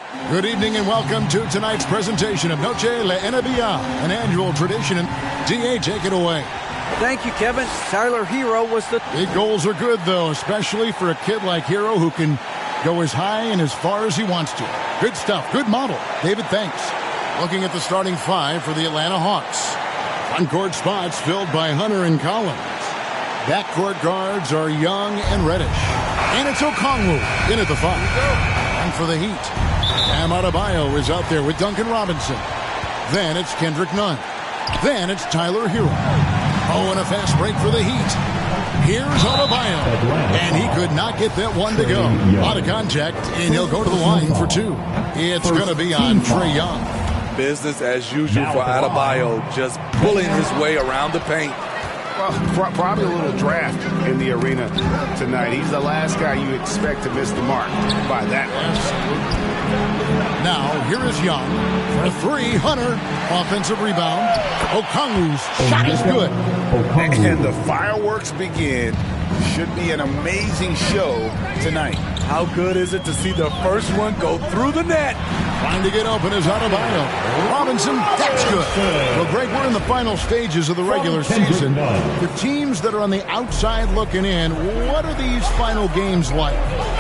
Good evening and welcome to tonight's presentation of Noche La NBA, an annual tradition. And DA, take it away. Thank you, Kevin. Tyler Hero was the... Big goals are good, though, especially for a kid like Hero who can go as high and as far as he wants to. Good stuff. Good model. David, thanks. Looking at the starting five for the Atlanta Hawks. Front-court spots filled by Hunter and Collins. Backcourt guards are Young and Reddish. And it's Okongwu in at the five. And for the Heat, Bam Adebayo is out there with Duncan Robinson. Then it's Kendrick Nunn. Then it's Tyler Hero. Oh, and a fast break for the Heat. Here's Adebayo. And he could not get that one to go. Out of contact, and he'll go to the line for two. It's going to be on Trae Young. Business as usual for Adebayo, just pulling his way around the paint. Well, probably a little draft in the arena tonight. He's the last guy you expect to miss the mark by that much. Now, here is Young for three. Hunter, offensive rebound. Okongwu's shot is good. And the fireworks begin. Should be an amazing show tonight. How good is it to see the first one go through the net? Trying to get open is Adebayo. Robinson, that's good. Well, Greg, we're in the final stages of the regular season. For teams that are on the outside looking in, what are these final games like?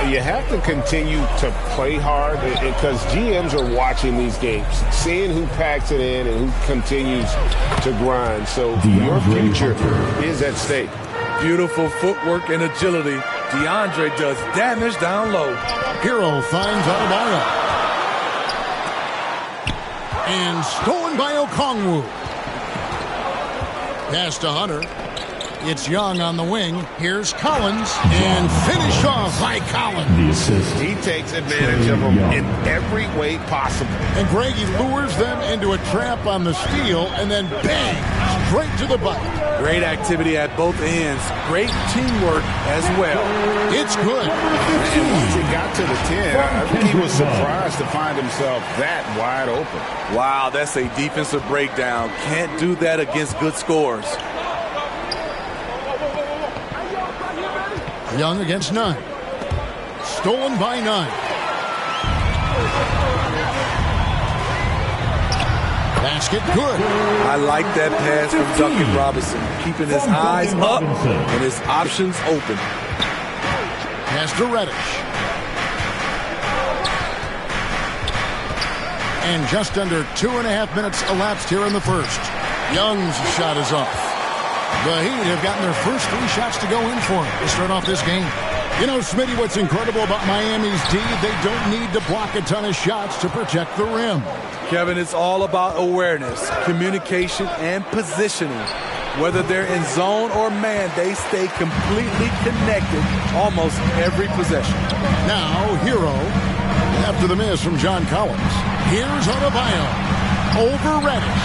You have to continue to play hard because GMs are watching these games, seeing who packs it in and who continues to grind. So your future is at stake. Beautiful footwork and agility. DeAndre does damage down low. Hero finds Adebayo. And stolen by Okongwu. Pass to Hunter. It's Young on the wing. Here's Collins. And finished off by Collins. The assist. He takes advantage of them in every way possible. And Greg, he lures them into a trap on the steal. And then bang, straight to the bucket. Great activity at both ends. Great teamwork as well. It's good. And once he got to the 10, I think he was surprised to find himself that wide open. Wow, that's a defensive breakdown. Can't do that against good scores. Young against Nunn. Stolen by Nunn. Basket good. I like that pass from Duncan Robinson, keeping his eyes up and his options open. Pass to Reddish. And just under 2.5 minutes elapsed here in the first. Young's shot is off. The Heat have gotten their first 3 shots to go in for him to start off this game. You know, Smitty, what's incredible about Miami's D, they don't need to block a ton of shots to protect the rim. Kevin, it's all about awareness, communication, and positioning. Whether they're in zone or man, they stay completely connected almost every possession. Now, Hero, after the miss from John Collins. Here's Adebayo over Reddish.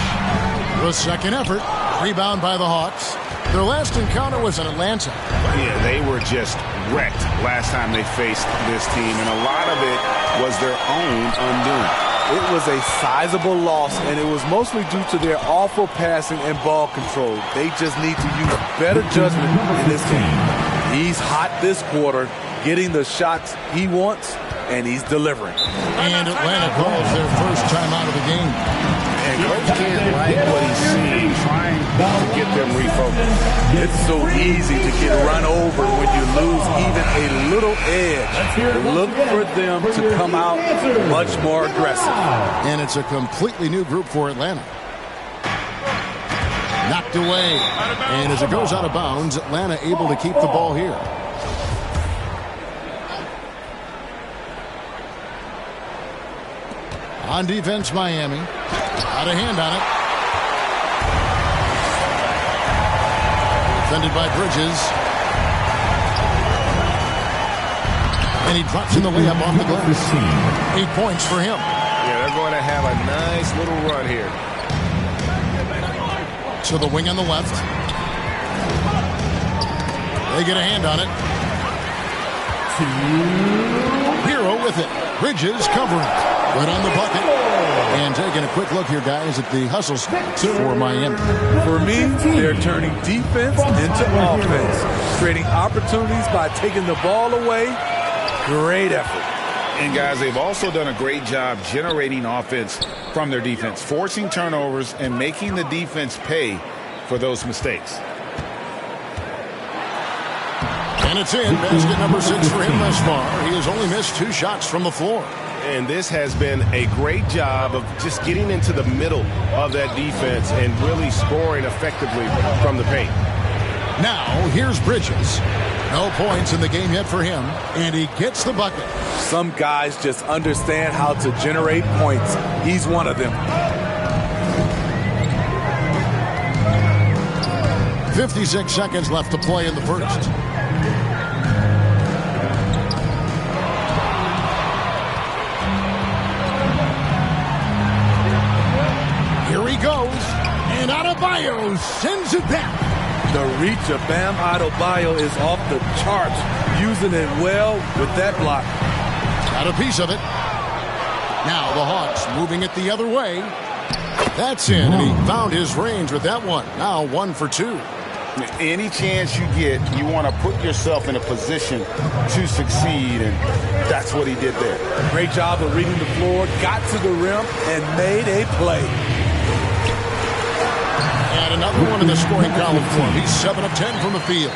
The second effort, rebound by the Hawks. Their last encounter was in Atlanta. Yeah, they were just wrecked last time they faced this team, and a lot of it was their own undoing. It was a sizable loss, and it was mostly due to their awful passing and ball control. They just need to use better judgment in this game. He's hot this quarter, getting the shots he wants, and he's delivering. And Atlanta calls their first time out of the game. And Coach can't like what he's seeing, trying to get them refocused. It's so easy to get run over when you lose even a little edge. Look for them to come out much more aggressive. And it's a completely new group for Atlanta. Knocked away. And as it goes out of bounds, Atlanta able to keep the ball here. On defense, Miami. Out of hand on it. Defended by Bridges. And he drops in the layup off the glass. 8 points for him. Yeah, they're going to have a nice little run here. To the wing on the left. They get a hand on it. Hero with it. Bridges covering. Right on the bucket. And taking a quick look here, guys, at the hustle for Miami. For me, they're turning defense into offense. Creating opportunities by taking the ball away. Great effort. And guys, they've also done a great job generating offense from their defense, forcing turnovers and making the defense pay for those mistakes. And it's in. Basket number 6 for him thus far. He has only missed 2 shots from the floor. And this has been a great job of just getting into the middle of that defense and really scoring effectively from the paint. Now, here's Bridges. No points in the game yet for him, and he gets the bucket. Some guys just understand how to generate points. He's one of them. 56 seconds left to play in the first. Here he goes, and Adebayo sends it back. The reach of Bam Adebayo is off the charts, using it well with that block. Got a piece of it. Now the Hawks moving it the other way. That's in, and he found his range with that one. Now 1 for 2. Any chance you get, you want to put yourself in a position to succeed, and that's what he did there. Great job of reading the floor, got to the rim, and made a play. And another one in the scoring column for him. He's 7 of 10 from the field.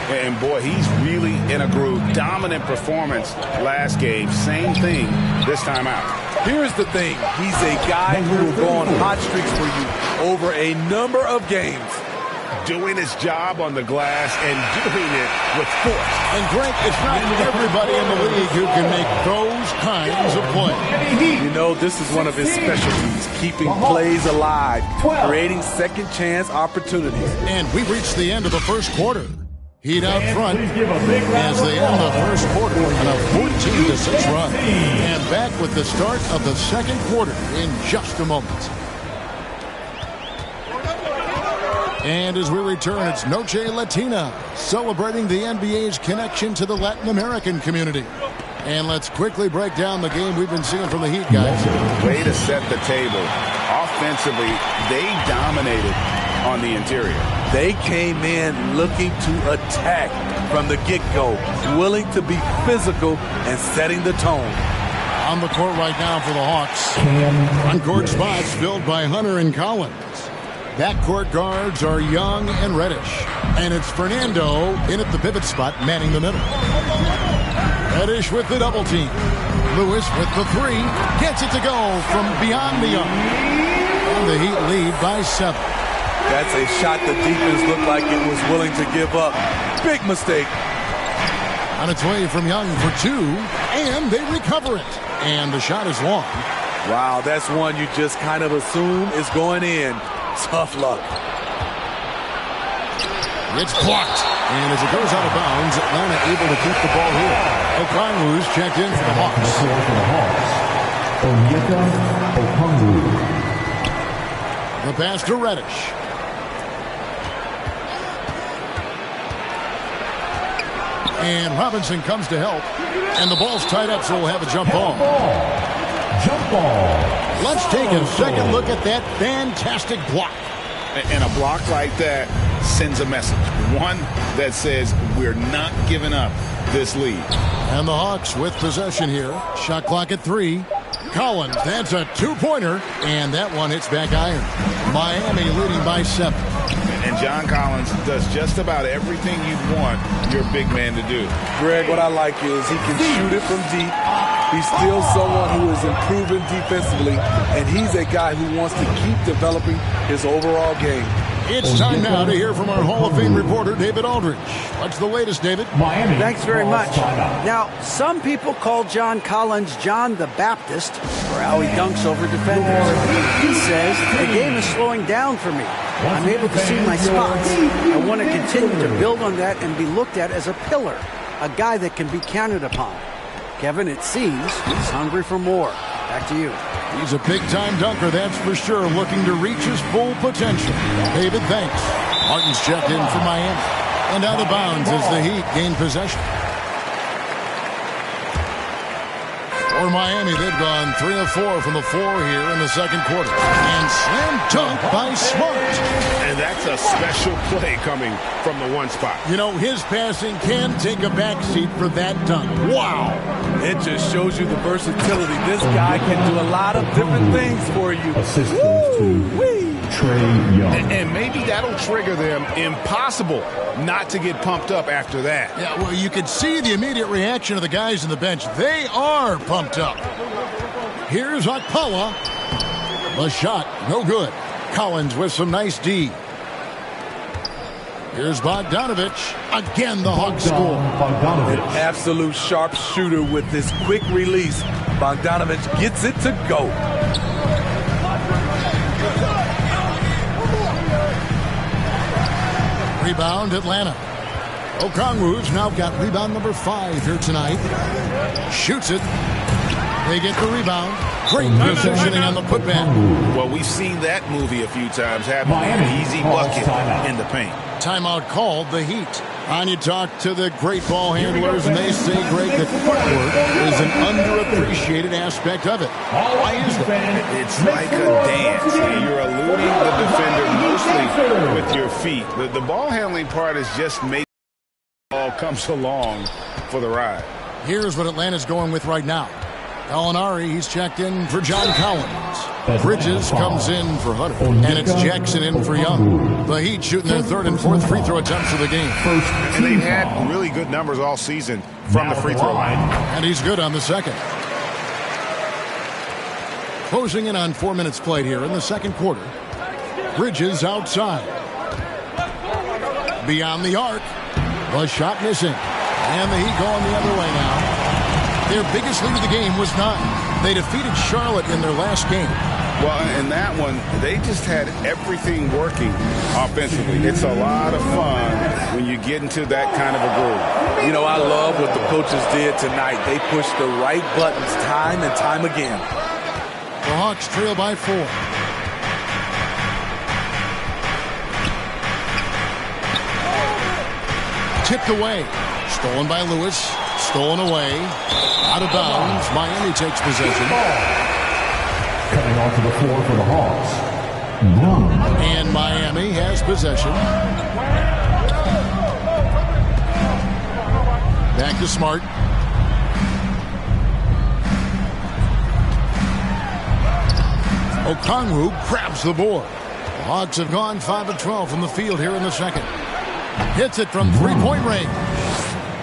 And boy, he's really in a groove. Dominant performance last game. Same thing this time out. Here's the thing. He's a guy who will go on hot streaks for you over a number of games. Doing his job on the glass and doing it with force. And Greg, it's not everybody in the league who can make those kinds of plays. You know, this is one of his specialties, keeping plays alive, creating second chance opportunities. And we reached the end of the first quarter. Heat out front as they end the first quarter on a 14-6 run. And back with the start of the second quarter in just a moment. And as we return, it's Noche Latina, celebrating the NBA's connection to the Latin American community. And let's quickly break down the game we've been seeing from the Heat, guys. Way to set the table. Offensively, they dominated on the interior. They came in looking to attack from the get-go, willing to be physical and setting the tone. On the court right now for the Hawks. On-court spots filled by Hunter and Collins. Backcourt guards are Young and Reddish. And it's Fernando in at the pivot spot, manning the middle. Reddish with the double team. Lewis with the 3. Gets it to go from beyond the arc. And the Heat lead by 7. That's a shot the defense looked like it was willing to give up. Big mistake. On its way from Young for 2. And they recover it. And the shot is long. Wow, that's one you just kind of assume is going in. Tough luck. It's blocked. And as it goes out of bounds, Atlanta able to keep the ball here. Okongwu's checked in for the Hawks. The pass to Reddish. And Robinson comes to help. And the ball's tied up, so we'll have a jump ball. Jump ball. Let's take a second look at that fantastic block. And a block like that sends a message. One that says we're not giving up this lead. And the Hawks with possession here. Shot clock at 3. Collins, that's a 2-pointer. And that one hits back iron. Miami leading by 7. And John Collins does just about everything you'd want your big man to do. Greg, what I like is he can shoot it from deep. He's still someone who is improving defensively, and he's a guy who wants to keep developing his overall game. It's time now to hear from our Hall of Fame reporter, David Aldridge. What's the latest, David? Thanks very much. Now, some people call John Collins John the Baptist for how he dunks over defenders. He says, the game is slowing down for me. I'm able to see my spots. I want to continue to build on that and be looked at as a pillar, a guy that can be counted upon. Kevin, it seems he's hungry for more. Back to you. He's a big-time dunker, that's for sure, looking to reach his full potential. David, thanks. Martin's checked in for Miami. And out of bounds as the Heat gain possession. For Miami, they've gone 3 of 4 from the floor here in the second quarter. And slam dunk by Smart. And that's a special play coming from the one spot. You know, his passing can take a backseat for that dunk. Wow. It just shows you the versatility. This guy can do a lot of different things for you. Assist goes to Trae Young. And maybe that'll trigger them. Impossible not to get pumped up after that. Yeah, well, you can see the immediate reaction of the guys on the bench. They are pumped up. Here's Okpala. The shot, no good. Collins with some nice D. Here's Bogdanovich. Again, the Hawks score. An absolute sharpshooter with this quick release. Bogdanovich gets it to go. Rebound, Atlanta. Okongwu's now got rebound number 5 here tonight. Shoots it. They get the rebound. Great positioning on the putback. Well, we've seen that movie a few times happen. An easy bucket in the paint. Timeout called, the Heat. And you talk to the great ball handlers, and they say, Greg, that footwork is an underappreciated aspect of it. Why is that? It's like a dance. You're eluding the defender mostly with your feet. The ball handling part is just making the ball comes along for the ride. Here's what Atlanta's going with right now. Gallinari, he's checked in for John Collins. Bridges comes in for Hunter. And it's Jackson in for Young. The Heat shooting their 3rd and 4th free throw attempts of the game. And they've had really good numbers all season from the free throw line. And he's good on the second. Closing in on 4 minutes played here in the second quarter. Bridges outside. Beyond the arc. The shot missing. And the Heat going the other way now. Their biggest lead of the game was 9. They defeated Charlotte in their last game. Well, in that one, they just had everything working offensively. It's a lot of fun when you get into that kind of a groove. You know, I love what the coaches did tonight. They pushed the right buttons time and time again. The Hawks trail by 4. Tipped away. Stolen by Lewis. Stolen away. Out of bounds. Miami takes possession. Coming onto the floor for the Hawks, Young. And Miami has possession. Back to Smart. Okongwu grabs the board. The Hawks have gone 5 of 12 from the field here in the second. Hits it from 3-point range.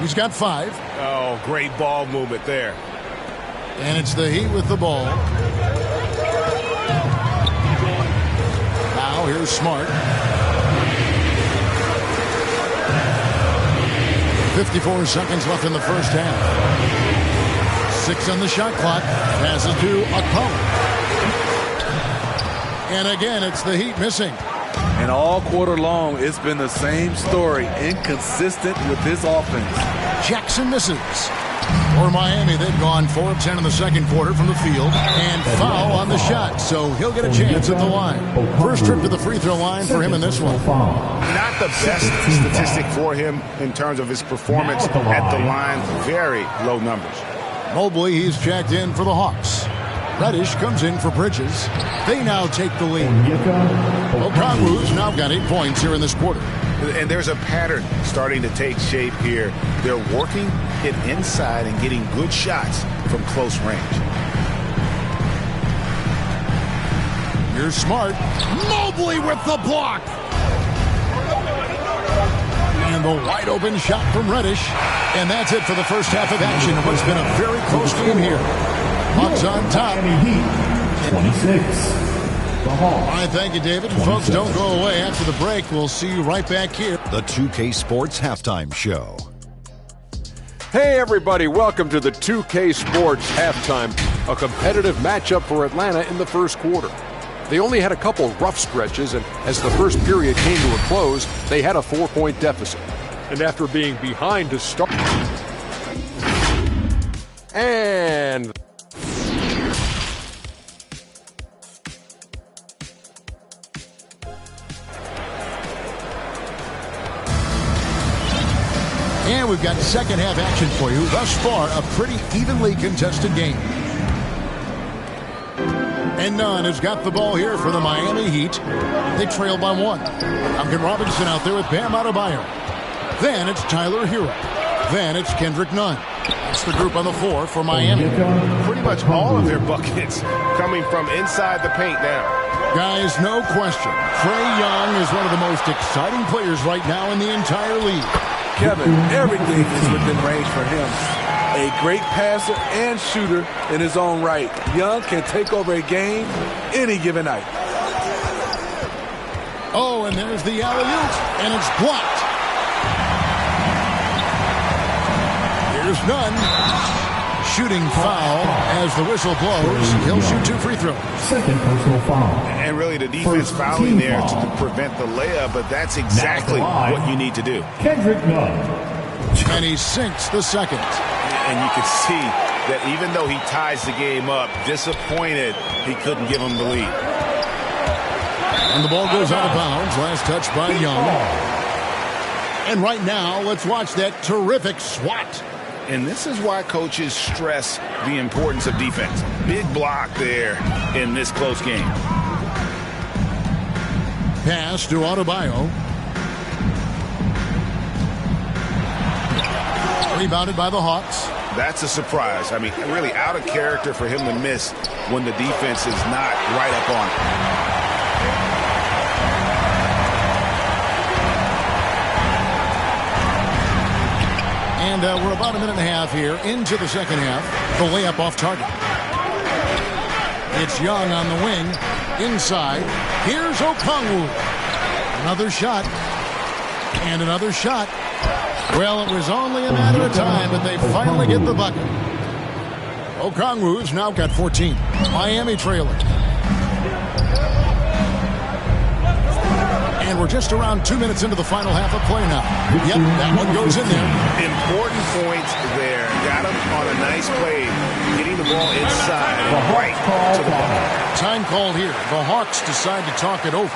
He's got 5. Oh, great ball movement there. And it's the Heat with the ball. Now here's Smart. 54 seconds left in the first half. 6 on the shot clock. Passes to Okpala. And again, it's the Heat missing. And all quarter long, it's been the same story. Inconsistent with this offense. Jackson misses. For Miami, they've gone 4 of 10 in the second quarter from the field. And foul on the shot, so he'll get a chance at the line. First trip to the free throw line for him in this one. Not the best statistic for him in terms of his performance at the line. Very low numbers. Mobley, he's checked in for the Hawks. Reddish comes in for Bridges. They now take the lead. Okongwu's now got 8 points here in this quarter. And there's a pattern starting to take shape here. They're working it inside and getting good shots from close range. Here's Smart. Mobley with the block. And the wide open shot from Reddish. And that's it for the first half of action in what's been a very close game here. Hawks on top. 26. All right, thank you, David. Folks, don't go away. After the break, we'll see you right back here. The 2K Sports Halftime Show. Hey, everybody. Welcome to the 2K Sports Halftime, a competitive matchup for Atlanta in the first quarter. They only had a couple rough stretches, and as the first period came to a close, they had a 4-point deficit. And after being behind to start... And... And we've got second half action for you. Thus far, a pretty evenly contested game. And Nunn has got the ball here for the Miami Heat. They trail by 1. Duncan Robinson out there with Bam Adebayo. Then it's Tyler Hero. Then it's Kendrick Nunn. It's the group on the floor for Miami. Pretty much all of their buckets coming from inside the paint now. Guys, no question. Trae Young is one of the most exciting players right now in the entire league. Kevin, everything is within range for him. A great passer and shooter in his own right. Young can take over a game any given night. Oh, and there's the alley-oop, and it's blocked. Here's Nunn. Shooting foul as the whistle blows. He'll shoot 2 free throws. Second personal foul. And really the defense fouling there to prevent the layup, but that's exactly what you need to do. Kendrick Nunn. And he sinks the second. And you can see that even though he ties the game up, disappointed he couldn't give him the lead. And the ball goes out of bounds. Last touch by Young. And right now, let's watch that terrific swat. And this is why coaches stress the importance of defense. Big block there in this close game. Pass to Adebayo. Rebounded by the Hawks. That's a surprise. I mean, really out of character for him to miss when the defense is not right up on him. And we're about a minute and a half here into the second half. The layup off target. It's Young on the wing. Inside. Here's Okongwu. Another shot. And another shot. Well, it was only a matter of time, but they finally get the bucket. Okongwu's now got 14. Miami trailing. And we're just around 2 minutes into the final half of play now. Yep, that one goes in there. Important points there. Got him on a nice play, getting the ball inside and right to the ball. Time called here. The Hawks decide to talk it over.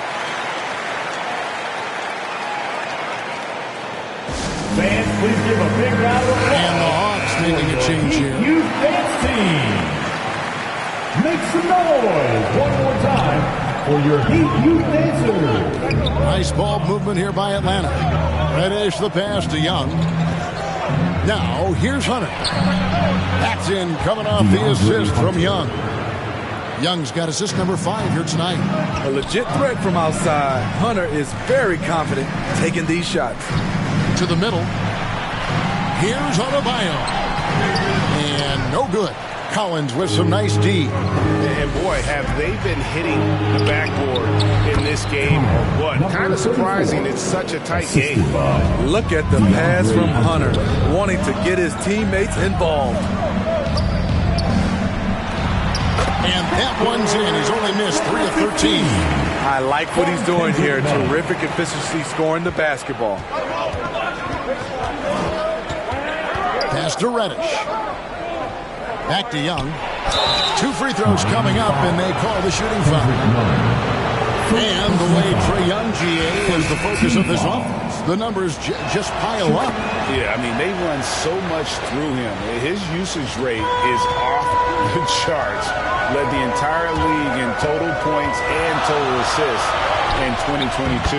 Fans, please give a big round of applause. And the Hawks making a change here. Youth dance team. Make some noise one more time for your Heat Youth Dancers. Nice ball movement here by Atlanta. Reddish the pass to Young. Now, here's Hunter. That's in, coming off the assist from Young. Young's got assist number 5 here tonight. A legit threat from outside. Hunter is very confident taking these shots. To the middle. Here's Adebayo. And no good. Collins with some nice D. And boy, have they been hitting the backboard in this game. What? Kind of surprising. It's such a tight game. Look at the pass from Hunter, wanting to get his teammates involved. And that one's in. He's only missed 3 of 13. I like what he's doing here. Terrific efficiency scoring the basketball. Pass to Reddish. Back to Young. 2 free throws coming up, and they call the shooting foul. And the way Trae Young, GA, is the focus of this offense. The numbers just pile up. Yeah, I mean, they run so much through him. His usage rate is off the charts. Led the entire league in total points and total assists in 2022.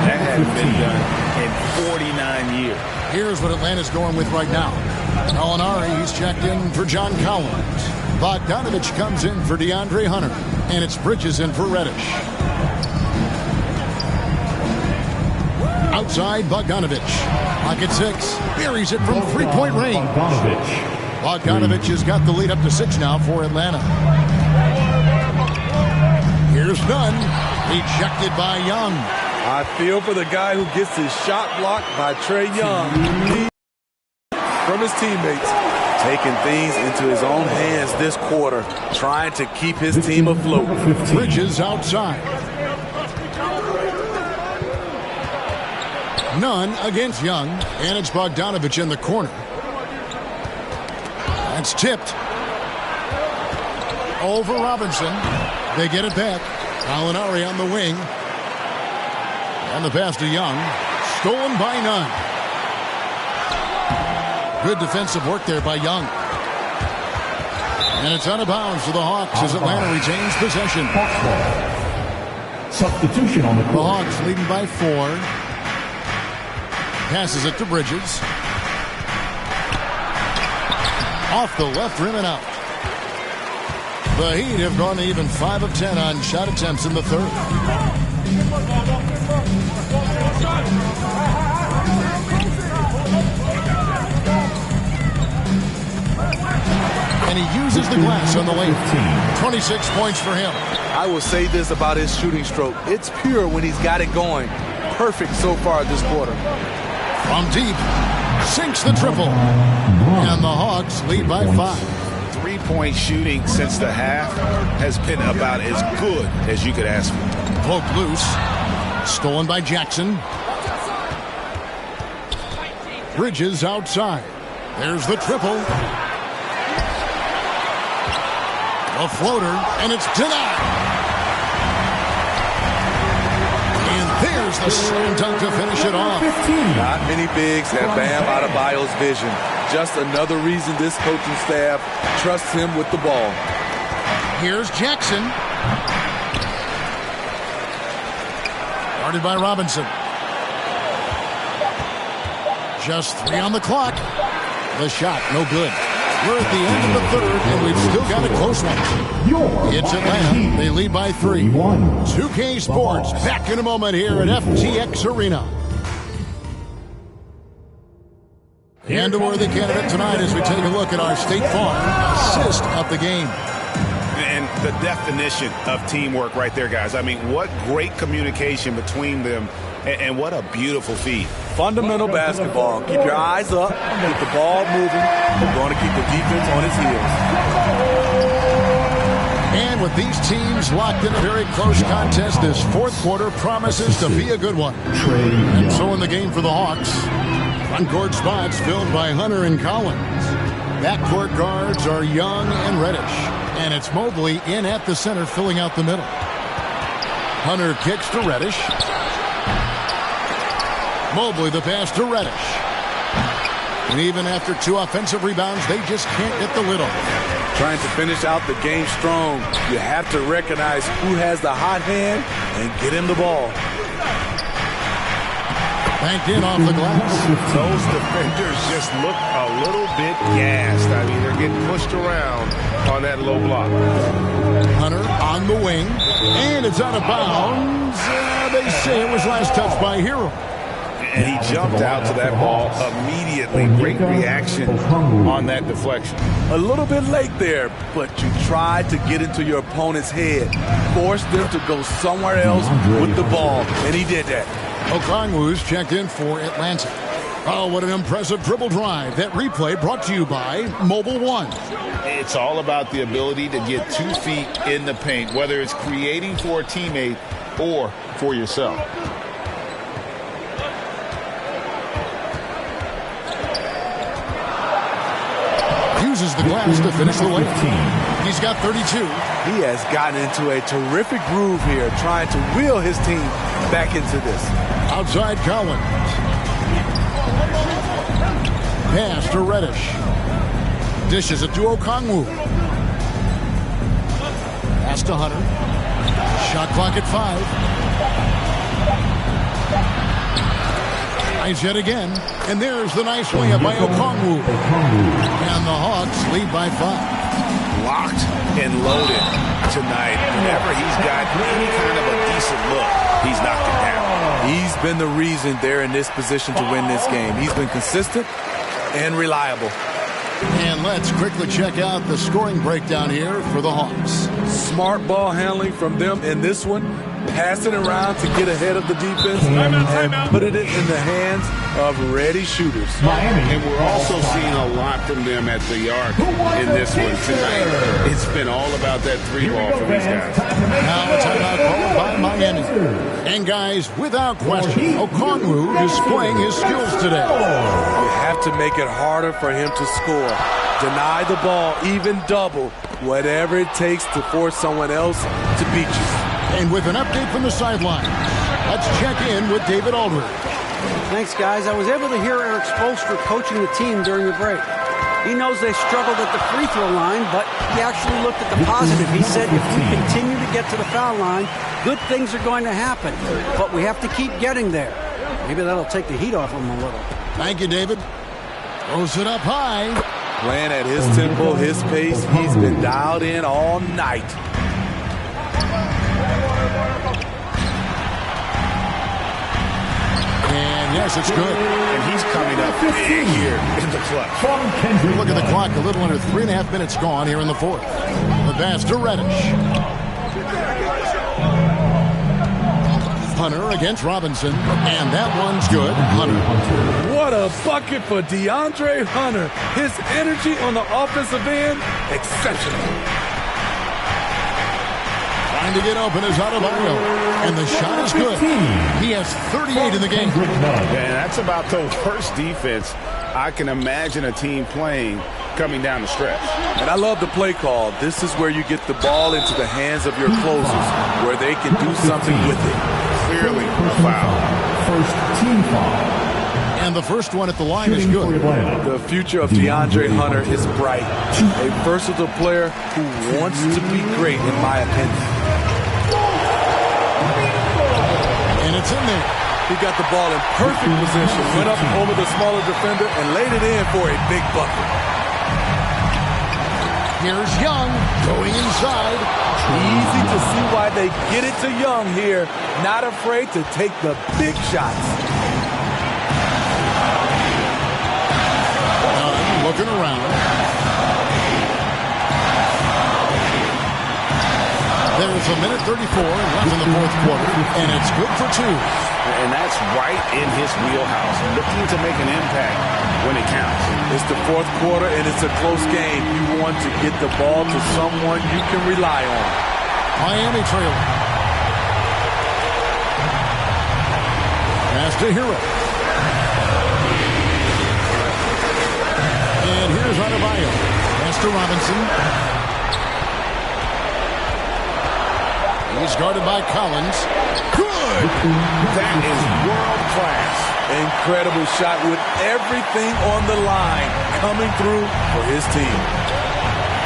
That hadn't been done in 49 years. Here's what Atlanta's going with right now. Molinari, he's checked in for John Collins. Bogdanovich comes in for DeAndre Hunter. And it's Bridges in for Reddish. Outside, Bogdanovich. Pocket 6. Buries it from 3-point range. Bogdanovich has got the lead up to 6 now for Atlanta. Here's Nunn. Ejected by Young. I feel for the guy who gets his shot blocked by Trae Young. From his teammates, taking things into his own hands this quarter, trying to keep his team afloat. Bridges outside. Nunn against Young, and it's Bogdanovich in the corner. That's tipped. Over Robinson. They get it back. Molinari on the wing. And the pass to Young. Stolen by Nunn. Good defensive work there by Young. And it's out of bounds to the Hawks as Atlanta retains possession. Substitution on the court. The Hawks leading by 4. Passes it to Bridges. Off the left rim and out. The Heat have gone to even 5 of 10 on shot attempts in the third. And he uses the glass on the lane. 26 points for him. I will say this about his shooting stroke. It's pure when he's got it going. Perfect so far this quarter. From deep, sinks the triple. And the Hawks lead by 5. Three-point shooting since the half has been about as good as you could ask for. Poked loose. Stolen by Jackson. Bridges outside. There's the triple. A floater, and it's denied. And there's the slam dunk to finish it off. Not many bigs have Bam Adebayo's vision. Just another reason this coaching staff trusts him with the ball. Here's Jackson. Guarded by Robinson. Just 3 on the clock. The shot, no good. We're at the end of the third, and we've still got a close one. It's Atlanta. They lead by 3. 2K Sports back in a moment here at FTX Arena. And a worthy candidate tonight as we take a look at our State Farm assist of the game. And the definition of teamwork right there, guys. I mean, what great communication between them, and what a beautiful feed. Fundamental basketball. Keep your eyes up, keep the ball moving. We're going to keep the defense on its heels. And with these teams locked in a very close contest, this fourth quarter promises to be a good one. And so in the game for the Hawks, front court spots filled by Hunter and Collins. Backcourt guards are Young and Reddish. And it's Mobley in at the center, filling out the middle. Hunter kicks to Reddish. Mobley the pass to Reddish. And even after 2 offensive rebounds, they just can't get the lid off. Trying to finish out the game strong, you have to recognize who has the hot hand and get him the ball. Banked in off the glass. Those defenders just look a little bit gassed. I mean, they're getting pushed around on that low block. Hunter on the wing. And it's out of bounds. They say it was last touched by Hero. And he jumped out to that ball immediately. Great reaction on that deflection. A little bit late there, but you tried to get into your opponent's head. Force them to go somewhere else with the ball, and he did that. Okongwu's checked in for Atlanta. Oh, what an impressive dribble drive. That replay brought to you by Mobile One. It's all about the ability to get 2 feet in the paint, whether it's creating for a teammate or for yourself. Uses the glass to finish the lane. He's got 32. He has gotten into a terrific groove here, trying to wheel his team back into this. Outside Collins. Pass to Reddish. Dishes it to Okongwu. Pass to Hunter. Shot clock at 5. Nice hit again. And there's the nice layup by Okongwu. And the Hawks lead by 5. Locked and loaded tonight. Whenever he's got any kind of a decent look, he's knocked it down. He's been the reason they're in this position to win this game. He's been consistent and reliable. And let's quickly check out the scoring breakdown here for the Hawks. Smart ball handling from them in this one. Passing around to get ahead of the defense and put it in the hands of ready shooters. And we're also seeing a lot from them at the arc in this one tonight. It's been all about that 3 ball for these guys. Now a timeout called by Miami. And guys, without question, Okongwu displaying his skills today. You have to make it harder for him to score. Deny the ball, even double, whatever it takes to force someone else to beat you. And with an update from the sideline, let's check in with David Aldridge. Thanks, guys. I was able to hear Eric Spoelstra coaching the team during the break. He knows they struggled at the free throw line, but he actually looked at the positive. He said, if we continue to get to the foul line, good things are going to happen. But we have to keep getting there. Maybe that'll take the heat off him a little. Thank you, David. Throws it up high. Playing at his tempo, his pace. He's been dialed in all night. And yes, it's good. And he's coming up big here in the clutch. Look at the clock. A little under 3.5 minutes gone here in the fourth. The pass to Reddish. Hunter against Robinson, and that one's good. Hunter. What a bucket for DeAndre Hunter. His energy on the offensive end, exceptional. Trying to get open is Adebayo, and the shot is good. He has 38 in the game. And that's about the worst defense I can imagine a team playing coming down the stretch. And I love the play call. This is where you get the ball into the hands of your closers, where they can do something with it. Clearly a foul. First team foul. And the first one at the line is good. The future of DeAndre Hunter is bright. A versatile player who wants to be great, in my opinion. And it's in there. He got the ball in perfect position, went up over the smaller defender, and laid it in for a big bucket. Here's Young going inside. Easy to see why they get it to Young here. Not afraid to take the big shots. Looking around. There's a minute 34 left in the fourth quarter, and it's good for two. And that's right in his wheelhouse, looking to make an impact when it counts. It's the fourth quarter, and it's a close game. You want to get the ball to someone you can rely on. Miami trailing. Pass to Hero. And here's Adebayo. Pass to Robinson. He's guarded by Collins. Good! That is world class. Incredible shot with everything on the line coming through for his team.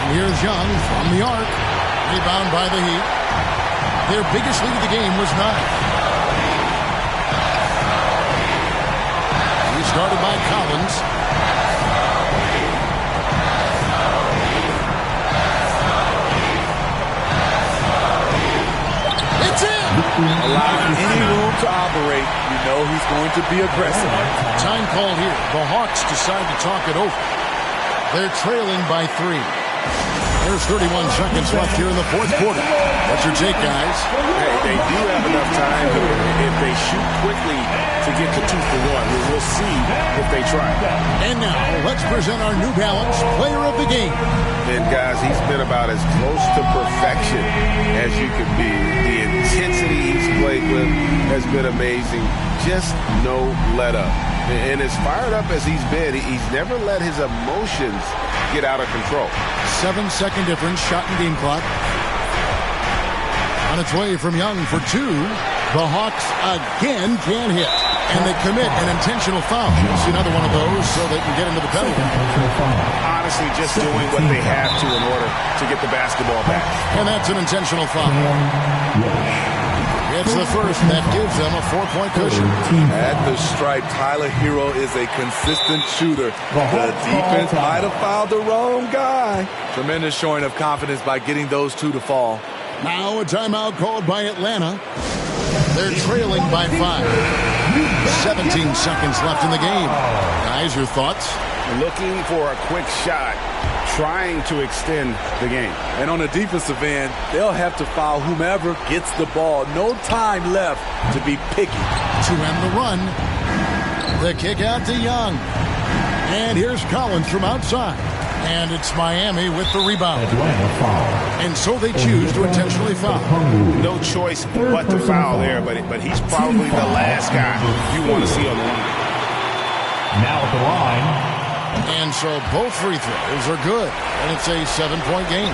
And here's Young from the arc. Rebound by the Heat. Their biggest lead of the game was 9. He's guarded by Collins. It's in! Allow any room to operate. You know he's going to be aggressive. Time called here. The Hawks decide to talk it over. They're trailing by 3. There's 31 seconds left here in the fourth quarter. What's your take, guys? Hey, they do have enough time here. If they shoot quickly to get to 2 for 1, we'll see if they try. And now, let's present our New Balance Player of the Game. And, guys, he's been about as close to perfection as you can be. The intensity he's played with has been amazing. Just no let up. And as fired up as he's been, he's never let his emotions get out of control. 7-second difference, shot and game clock. On its way from Young for 2. The Hawks again can't hit. And they commit an intentional foul. We'll see another one of those so they can get into the penalty. Honestly, just doing what they have to in order to get the basketball back. And that's an intentional foul. It's the first. That gives them a 4-point cushion. At the stripe, Tyler Hero is a consistent shooter. The defense might have fouled the wrong guy. Tremendous showing of confidence by getting those 2 to fall. Now a timeout called by Atlanta. They're trailing by 5. 17 seconds left in the game. Guys, your thoughts? Looking for a quick shot, trying to extend the game. And on the defensive end, they'll have to foul whomever gets the ball. No time left to be picky. To end the run, the kick out to Young. And here's Collins from outside. And it's Miami with the rebound. And so they choose to intentionally foul. No choice but to foul there, but he's probably the last guy you want to see on the line. Now at the line. And so both free throws are good. And it's a 7-point game.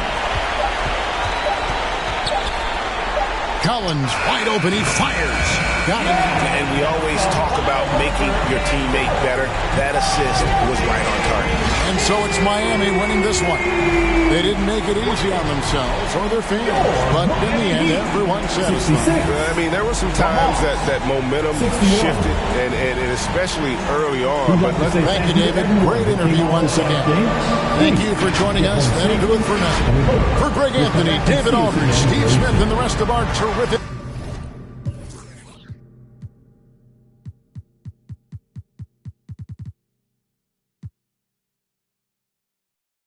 Collins wide open. He fires. Got it. And we always talk about making your teammate better. That assist was right on target. And so it's Miami winning this one. They didn't make it easy on themselves or their fans, but in the end, everyone's satisfied. I mean, there were some times that momentum shifted, and especially early on. But thank you, David. Great interview once again. Thank you for joining us. That'll do it for now. For Greg Anthony, David Aldridge, Steve Smith, and the rest of our terrific...